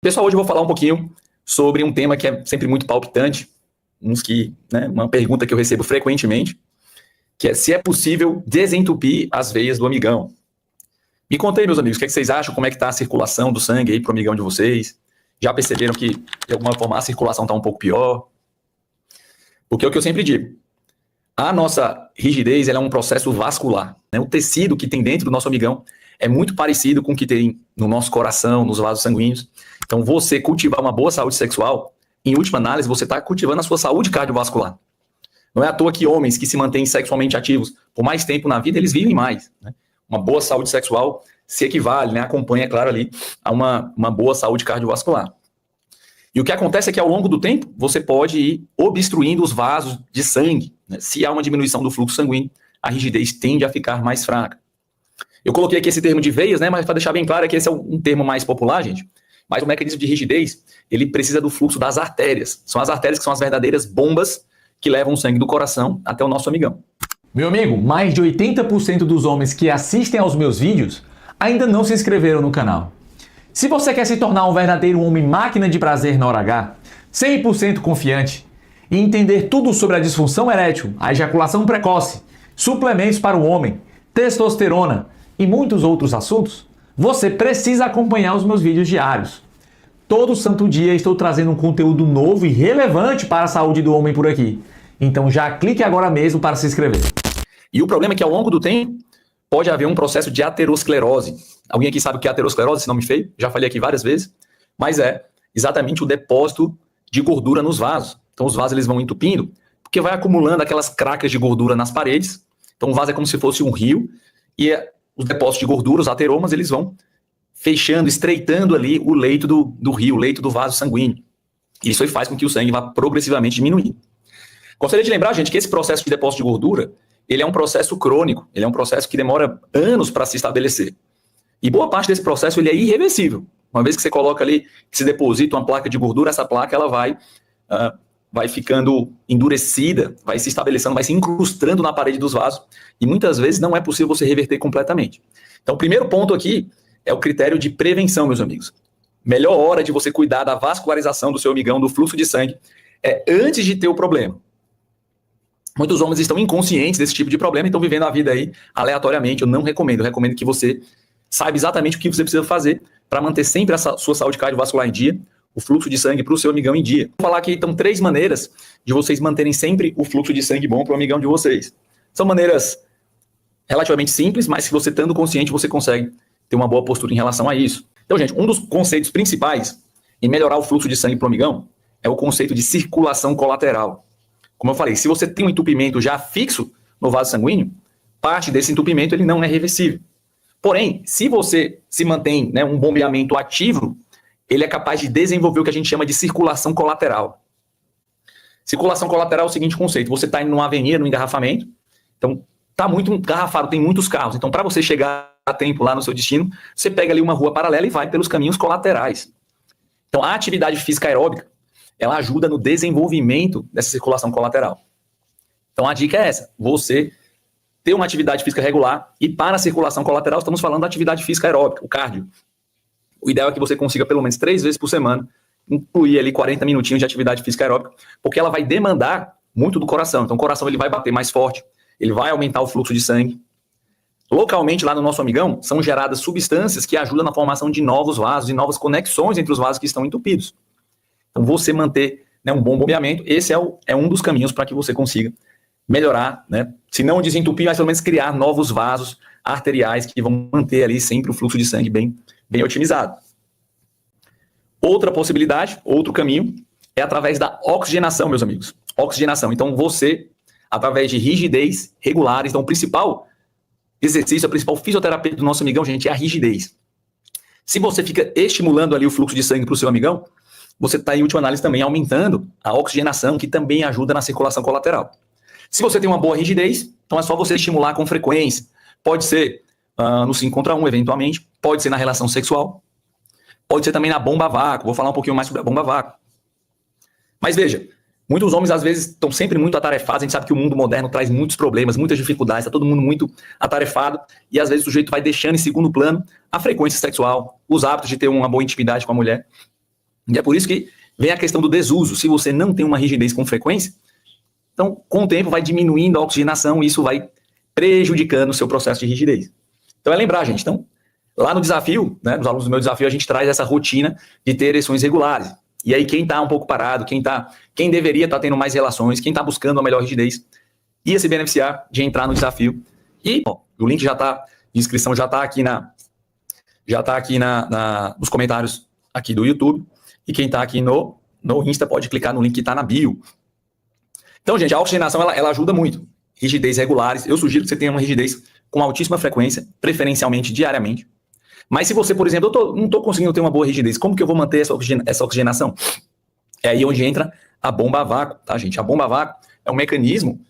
Pessoal, hoje eu vou falar um pouquinho sobre um tema que é sempre muito palpitante, uma pergunta que eu recebo frequentemente, que é se é possível desentupir as veias do amigão. Me conta aí, meus amigos, o que é que vocês acham? Como é que está a circulação do sangue aí pro amigão de vocês? Já perceberam que, de alguma forma, a circulação está um pouco pior? Porque é o que eu sempre digo, a nossa rigidez ela é um processo vascular, né? O tecido que tem dentro do nosso amigão é muito parecido com o que tem no nosso coração, nos vasos sanguíneos. Então, você cultivar uma boa saúde sexual, em última análise, você está cultivando a sua saúde cardiovascular. Não é à toa que homens que se mantêm sexualmente ativos por mais tempo na vida, eles vivem mais, né? Uma boa saúde sexual se equivale, né? Acompanha, é claro, ali a uma boa saúde cardiovascular. E o que acontece é que ao longo do tempo, você pode ir obstruindo os vasos de sangue, né? Se há uma diminuição do fluxo sanguíneo, a rigidez tende a ficar mais fraca. Eu coloquei aqui esse termo de veias, né? Mas para deixar bem claro é que esse é um termo mais popular, gente. Mas o mecanismo de rigidez, ele precisa do fluxo das artérias. São as artérias que são as verdadeiras bombas que levam o sangue do coração até o nosso amigão. Meu amigo, mais de 80% dos homens que assistem aos meus vídeos ainda não se inscreveram no canal. Se você quer se tornar um verdadeiro homem máquina de prazer na hora H, 100% confiante, e entender tudo sobre a disfunção erétil, a ejaculação precoce, suplementos para o homem, testosterona e muitos outros assuntos, você precisa acompanhar os meus vídeos diários. Todo santo dia estou trazendo um conteúdo novo e relevante para a saúde do homem por aqui. Então já clique agora mesmo para se inscrever. E o problema é que ao longo do tempo pode haver um processo de aterosclerose. Alguém aqui sabe o que é aterosclerose, esse nome feio? Já falei aqui várias vezes. Mas é exatamente o depósito de gordura nos vasos. Então os vasos eles vão entupindo, porque vai acumulando aquelas cracas de gordura nas paredes. Então o vaso é como se fosse um rio e os depósitos de gordura, os ateromas, eles vão fechando, estreitando ali o leito do rio, o leito do vaso sanguíneo. Isso aí faz com que o sangue vá progressivamente diminuindo. Gostaria de lembrar, gente, que esse processo de depósito de gordura, ele é um processo crônico, ele é um processo que demora anos para se estabelecer. E boa parte desse processo ele é irreversível. Uma vez que você coloca ali, que se deposita uma placa de gordura, essa placa ela vai ficando endurecida, vai se estabelecendo, vai se incrustando na parede dos vasos, e muitas vezes não é possível você reverter completamente. Então, o primeiro ponto aqui é o critério de prevenção, meus amigos. Melhor hora de você cuidar da vascularização do seu amigão, do fluxo de sangue, é antes de ter o problema. Muitos homens estão inconscientes desse tipo de problema e estão vivendo a vida aí aleatoriamente. Eu não recomendo. Eu recomendo que você saiba exatamente o que você precisa fazer para manter sempre a sua saúde cardiovascular em dia, o fluxo de sangue para o seu amigão em dia. Vou falar aqui, então, 3 maneiras de vocês manterem sempre o fluxo de sangue bom para o amigão de vocês. São maneiras relativamente simples, mas se você estando consciente, você consegue ter uma boa postura em relação a isso. Então, gente, um dos conceitos principais em melhorar o fluxo de sangue para o amigão é o conceito de circulação colateral. Como eu falei, se você tem um entupimento já fixo no vaso sanguíneo, parte desse entupimento ele não é reversível. Porém, se você se mantém, né, um bombeamento ativo, ele é capaz de desenvolver o que a gente chama de circulação colateral. Circulação colateral é o seguinte conceito: você está indo numa avenida, num engarrafamento, então está muito engarrafado, tem muitos carros. Então, para você chegar a tempo lá no seu destino, você pega ali uma rua paralela e vai pelos caminhos colaterais. Então, a atividade física aeróbica, ela ajuda no desenvolvimento dessa circulação colateral. Então, a dica é essa: você ter uma atividade física regular, e para a circulação colateral, estamos falando da atividade física aeróbica, o cardio. O ideal é que você consiga pelo menos 3 vezes por semana incluir ali 40 minutinhos de atividade física aeróbica, porque ela vai demandar muito do coração. Então, o coração ele vai bater mais forte, ele vai aumentar o fluxo de sangue. Localmente, lá no nosso amigão, são geradas substâncias que ajudam na formação de novos vasos e novas conexões entre os vasos que estão entupidos. Então, você manter, né, um bom bombeamento, esse é um dos caminhos para que você consiga melhorar, né? Se não desentupir, mas pelo menos criar novos vasos arteriais que vão manter ali sempre o fluxo de sangue bem otimizado. Outra possibilidade, outro caminho, é através da oxigenação, meus amigos. Oxigenação. Então, você, através de rigidez regulares, então o principal exercício, a principal fisioterapia do nosso amigão, gente, é a rigidez. Se você fica estimulando ali o fluxo de sangue para o seu amigão, você está, em última análise, também aumentando a oxigenação, que também ajuda na circulação colateral. Se você tem uma boa rigidez, então é só você estimular com frequência. Pode ser no 5 contra 1, eventualmente. Pode ser na relação sexual. Pode ser também na bomba a vácuo. Vou falar um pouquinho mais sobre a bomba a vácuo. Mas veja, muitos homens às vezes estão sempre muito atarefados. A gente sabe que o mundo moderno traz muitos problemas, muitas dificuldades. Está todo mundo muito atarefado. E às vezes o sujeito vai deixando em segundo plano a frequência sexual, os hábitos de ter uma boa intimidade com a mulher. E é por isso que vem a questão do desuso. Se você não tem uma rigidez com frequência, então com o tempo vai diminuindo a oxigenação e isso vai prejudicando o seu processo de rigidez. Então é lembrar, gente, então, lá no desafio, né, nos alunos do meu desafio, a gente traz essa rotina de ter ereções regulares. E aí quem está um pouco parado, quem deveria estar tendo mais relações, quem está buscando a melhor rigidez, ia se beneficiar de entrar no desafio. E bom, o link já está, de inscrição já está aqui nos comentários aqui do YouTube. E quem está aqui no Insta pode clicar no link que está na bio. Então, gente, a oxigenação ela ajuda muito. Rigidez regulares. Eu sugiro que você tenha uma rigidez com altíssima frequência, preferencialmente diariamente. Mas se você, por exemplo, não estou conseguindo ter uma boa rigidez, como que eu vou manter essa oxigenação? É aí onde entra a bomba a vácuo, tá, gente? A bomba a vácuo é um mecanismo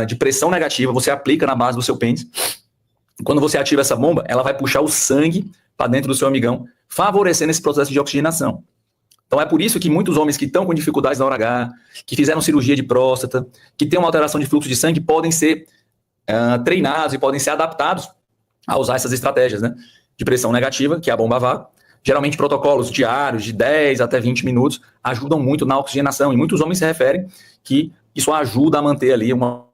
de pressão negativa, você aplica na base do seu pênis. Quando você ativa essa bomba, ela vai puxar o sangue para dentro do seu amigão, favorecendo esse processo de oxigenação. Então é por isso que muitos homens que estão com dificuldades na hora H, que fizeram cirurgia de próstata, que têm uma alteração de fluxo de sangue, podem ser treinados e podem ser adaptados a usar essas estratégias, né, de pressão negativa, que é a bomba a vácuo. Geralmente protocolos diários de 10 até 20 minutos ajudam muito na oxigenação e muitos homens se referem que isso ajuda a manter ali uma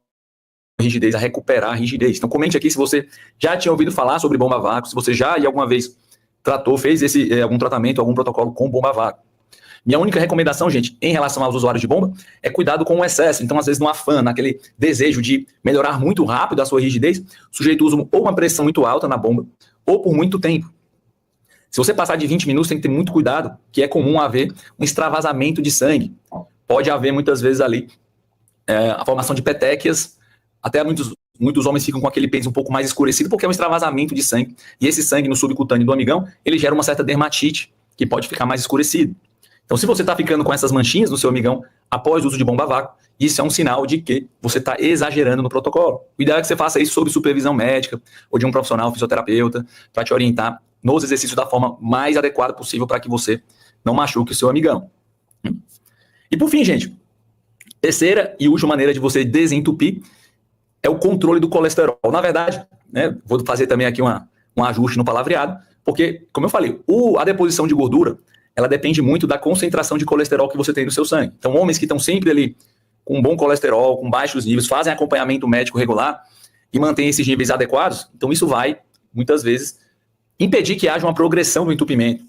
rigidez, a recuperar a rigidez. Então comente aqui se você já tinha ouvido falar sobre bomba a vácuo, se você já alguma vez fez algum tratamento, algum protocolo com bomba a vácuo. Minha única recomendação, gente, em relação aos usuários de bomba, é cuidado com o excesso. Então, às vezes, no afã, naquele desejo de melhorar muito rápido a sua rigidez, o sujeito usa ou uma pressão muito alta na bomba, ou por muito tempo. Se você passar de 20 minutos, tem que ter muito cuidado, que é comum haver um extravasamento de sangue. Pode haver, muitas vezes, ali, a formação de petequias, até muitos homens ficam com aquele pênis um pouco mais escurecido, porque é um extravasamento de sangue. E esse sangue no subcutâneo do amigão, ele gera uma certa dermatite, que pode ficar mais escurecido. Então, se você está ficando com essas manchinhas no seu amigão após o uso de bomba a vácuo, isso é um sinal de que você está exagerando no protocolo. O ideal é que você faça isso sob supervisão médica ou de um profissional fisioterapeuta para te orientar nos exercícios da forma mais adequada possível para que você não machuque o seu amigão. E por fim, gente, terceira e última maneira de você desentupir é o controle do colesterol. Na verdade, né, vou fazer também aqui um ajuste no palavreado, porque, como eu falei, a deposição de gordura ela depende muito da concentração de colesterol que você tem no seu sangue. Então, homens que estão sempre ali com bom colesterol, com baixos níveis, fazem acompanhamento médico regular e mantêm esses níveis adequados, então isso vai, muitas vezes, impedir que haja uma progressão do entupimento.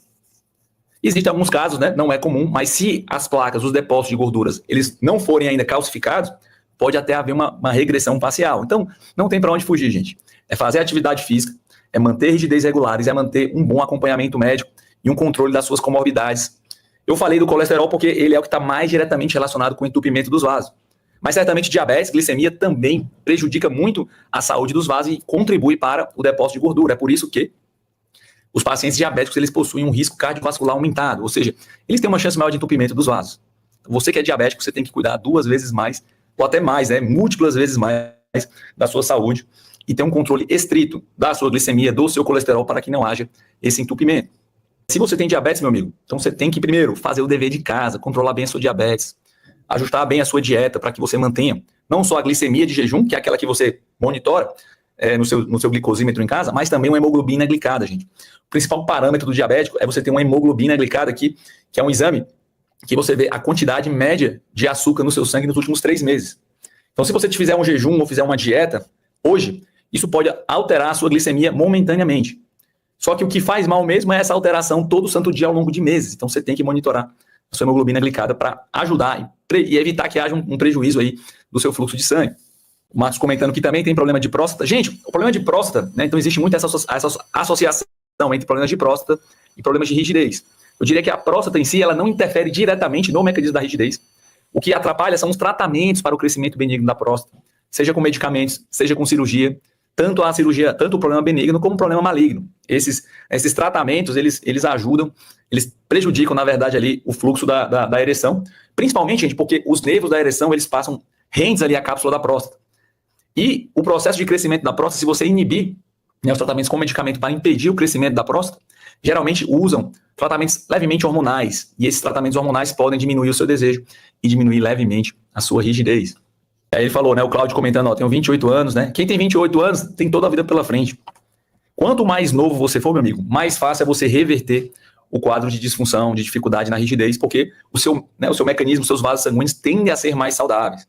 Existem alguns casos, né, não é comum, mas se as placas, os depósitos de gorduras, eles não forem ainda calcificados, pode até haver uma regressão parcial. Então, não tem para onde fugir, gente. É fazer atividade física, é manter rigidez regulares, é manter um bom acompanhamento médico, e um controle das suas comorbidades. Eu falei do colesterol porque ele é o que está mais diretamente relacionado com o entupimento dos vasos. Mas certamente diabetes, glicemia também prejudica muito a saúde dos vasos e contribui para o depósito de gordura. É por isso que os pacientes diabéticos eles possuem um risco cardiovascular aumentado, ou seja, eles têm uma chance maior de entupimento dos vasos. Você que é diabético, você tem que cuidar 2 vezes mais, ou até mais, né, múltiplas vezes mais da sua saúde e ter um controle estrito da sua glicemia, do seu colesterol, para que não haja esse entupimento. Se você tem diabetes, meu amigo, então você tem que primeiro fazer o dever de casa, controlar bem a sua diabetes, ajustar bem a sua dieta para que você mantenha não só a glicemia de jejum, que é aquela que você monitora no seu glicosímetro em casa, mas também uma hemoglobina glicada, gente. O principal parâmetro do diabético é você ter uma hemoglobina glicada aqui, que é um exame que você vê a quantidade média de açúcar no seu sangue nos últimos 3 meses. Então, se você fizer um jejum ou fizer uma dieta, hoje, isso pode alterar a sua glicemia momentaneamente. Só que o que faz mal mesmo é essa alteração todo santo dia ao longo de meses. Então você tem que monitorar a sua hemoglobina glicada para ajudar e evitar que haja um prejuízo aí do seu fluxo de sangue. O Marcos comentando que também tem problema de próstata. Gente, o problema de próstata, né, então existe muito essa associação entre problemas de próstata e problemas de rigidez. Eu diria que a próstata em si, ela não interfere diretamente no mecanismo da rigidez. O que atrapalha são os tratamentos para o crescimento benigno da próstata, seja com medicamentos, seja com cirurgia. Tanto a cirurgia, tanto o problema benigno como o problema maligno. Esses tratamentos, eles ajudam, eles prejudicam, na verdade, ali o fluxo da ereção, principalmente, gente, porque os nervos da ereção, eles passam rentes ali à cápsula da próstata. E o processo de crescimento da próstata, se você inibir, né, os tratamentos com medicamento para impedir o crescimento da próstata, geralmente usam tratamentos levemente hormonais, e esses tratamentos hormonais podem diminuir o seu desejo e diminuir levemente a sua rigidez. Aí ele falou, né, o Cláudio comentando, ó, tenho 28 anos, né? Quem tem 28 anos tem toda a vida pela frente. Quanto mais novo você for, meu amigo, mais fácil é você reverter o quadro de disfunção, de dificuldade na rigidez, porque o seu mecanismo, os seus vasos sanguíneos tendem a ser mais saudáveis.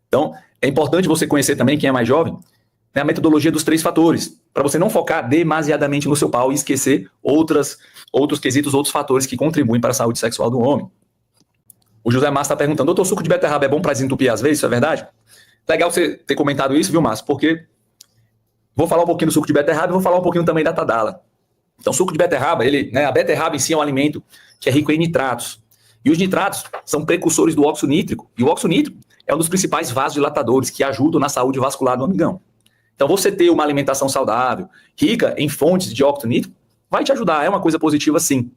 Então, é importante você conhecer também, quem é mais jovem, a metodologia dos 3 fatores, para você não focar demasiadamente no seu pau e esquecer outros quesitos, outros fatores que contribuem para a saúde sexual do homem. O José Márcio está perguntando, doutor, suco de beterraba é bom para desentupir às vezes? Isso é verdade? Legal você ter comentado isso, viu, Márcio? Porque vou falar um pouquinho do suco de beterraba e vou falar um pouquinho também da Tadala. Então, suco de beterraba, a beterraba em si é um alimento que é rico em nitratos. E os nitratos são precursores do óxido nítrico. E o óxido nítrico é um dos principais vasodilatadores que ajudam na saúde vascular do amigão. Então, você ter uma alimentação saudável, rica em fontes de óxido nítrico, vai te ajudar. É uma coisa positiva, sim.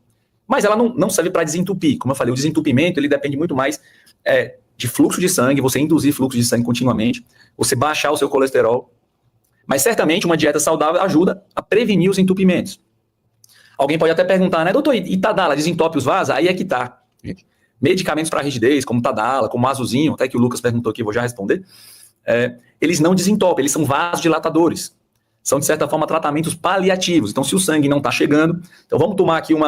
Mas ela não serve para desentupir. Como eu falei, o desentupimento ele depende muito mais de fluxo de sangue, você induzir fluxo de sangue continuamente, você baixar o seu colesterol. Mas certamente uma dieta saudável ajuda a prevenir os entupimentos. Alguém pode até perguntar, né, doutor, e Tadala desentope os vasos? Aí é que tá, gente. Medicamentos para rigidez, como Tadala, como Azulzinho, até que o Lucas perguntou aqui, vou já responder, eles não desentopem, eles são vasodilatadores. São, de certa forma, tratamentos paliativos. Então, se o sangue não está chegando, então vamos tomar aqui um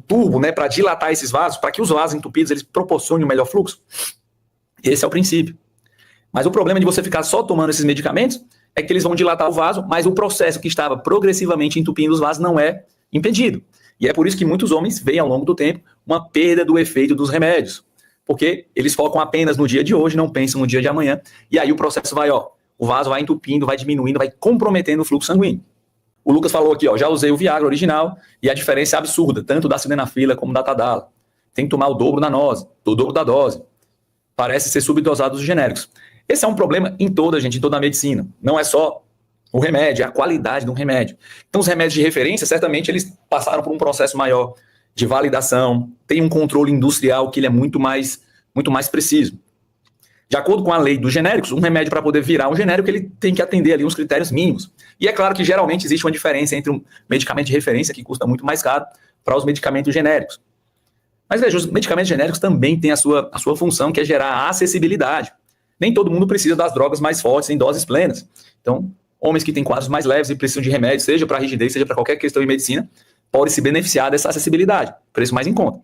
tubo, né, para dilatar esses vasos, para que os vasos entupidos eles proporcionem um melhor fluxo. Esse é o princípio. Mas o problema de você ficar só tomando esses medicamentos é que eles vão dilatar o vaso, mas o processo que estava progressivamente entupindo os vasos não é impedido. E é por isso que muitos homens veem ao longo do tempo uma perda do efeito dos remédios. Porque eles focam apenas no dia de hoje, não pensam no dia de amanhã. E aí o processo o vaso vai entupindo, vai diminuindo, vai comprometendo o fluxo sanguíneo. O Lucas falou aqui, já usei o Viagra original e a diferença é absurda, tanto da sildenafila como da Tadala. Tem que tomar o dobro da dose. Parece ser subdosado dos genéricos. Esse é um problema em toda a medicina. Não é só o remédio, é a qualidade do remédio. Então, os remédios de referência, certamente, eles passaram por um processo maior de validação, tem um controle industrial que ele é muito mais preciso. De acordo com a lei dos genéricos, um remédio para poder virar um genérico, ele tem que atender ali uns critérios mínimos. E é claro que, geralmente, existe uma diferença entre um medicamento de referência, que custa muito mais caro, para os medicamentos genéricos. Mas, veja, os medicamentos genéricos também têm a sua função, que é gerar acessibilidade. Nem todo mundo precisa das drogas mais fortes em doses plenas. Então, homens que têm quadros mais leves e precisam de remédio, seja para rigidez, seja para qualquer questão em medicina, podem se beneficiar dessa acessibilidade, preço mais em conta.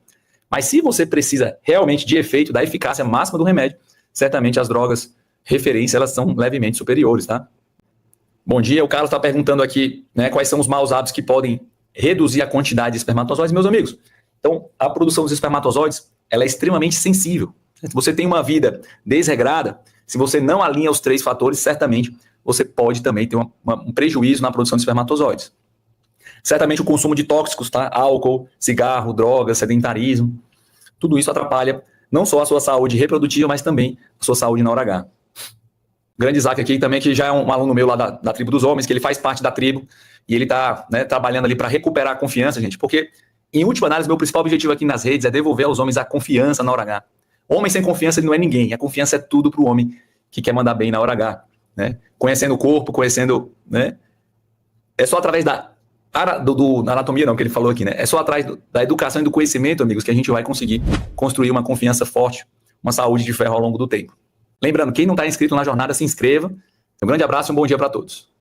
Mas se você precisa realmente de efeito, da eficácia máxima do remédio, certamente as drogas referência, elas são levemente superiores, tá? Bom dia, o Carlos está perguntando aqui, né, quais são os maus hábitos que podem reduzir a quantidade de espermatozoides, meus amigos. Então, a produção dos espermatozoides, ela é extremamente sensível. Se você tem uma vida desregrada, se você não alinha os 3 fatores, certamente você pode também ter um prejuízo na produção de espermatozoides. Certamente o consumo de tóxicos, tá? Álcool, cigarro, drogas, sedentarismo, tudo isso atrapalha não só a sua saúde reprodutiva, mas também a sua saúde na hora H. O grande Isaac aqui também, que já é um aluno meu lá da tribo dos homens, que ele faz parte da tribo, e ele está, né, trabalhando ali para recuperar a confiança, gente, porque, em última análise, meu principal objetivo aqui nas redes é devolver aos homens a confiança na hora H. Homem sem confiança ele não é ninguém, a confiança é tudo para o homem que quer mandar bem na hora H. Né? Conhecendo o corpo, né? É só através da anatomia, não, que ele falou aqui, né? É só atrás da educação e do conhecimento, amigos, que a gente vai conseguir construir uma confiança forte, uma saúde de ferro ao longo do tempo. Lembrando, quem não está inscrito na jornada, se inscreva. Um grande abraço e um bom dia para todos.